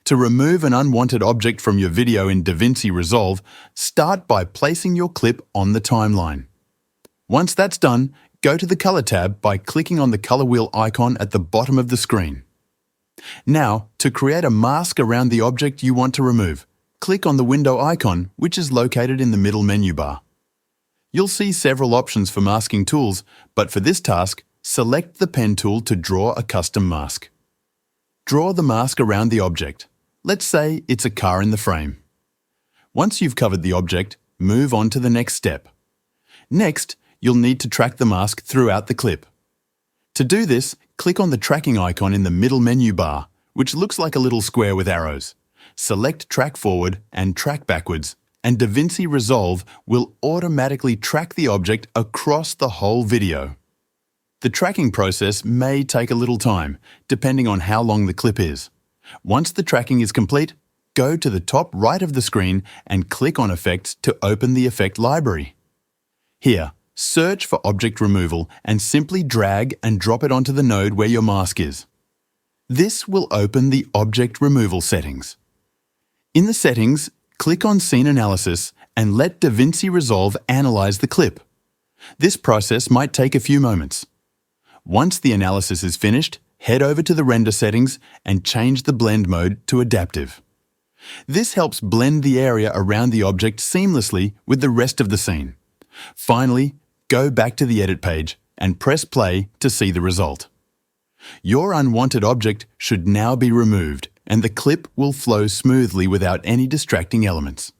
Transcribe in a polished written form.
To remove an unwanted object from your video in DaVinci Resolve, start by placing your clip on the timeline. Once that's done, go to the Color tab by clicking on the color wheel icon at the bottom of the screen. Now, to create a mask around the object you want to remove, click on the window icon, which is located in the middle menu bar. You'll see several options for masking tools, but for this task, select the pen tool to draw a custom mask. Draw the mask around the object. Let's say it's a car in the frame. Once you've covered the object, move on to the next step. Next, you'll need to track the mask throughout the clip. To do this, click on the tracking icon in the middle menu bar, which looks like a little square with arrows. Select Track Forward and Track Backwards, and DaVinci Resolve will automatically track the object across the whole video. The tracking process may take a little time, depending on how long the clip is. Once the tracking is complete, go to the top right of the screen and click on Effects to open the effect library. Here, search for Object Removal and simply drag and drop it onto the node where your mask is. This will open the Object Removal settings. In the settings, click on Scene Analysis and let DaVinci Resolve analyze the clip. This process might take a few moments. Once the analysis is finished, head over to the render settings and change the blend mode to adaptive. This helps blend the area around the object seamlessly with the rest of the scene. Finally, go back to the edit page and press play to see the result. Your unwanted object should now be removed and the clip will flow smoothly without any distracting elements.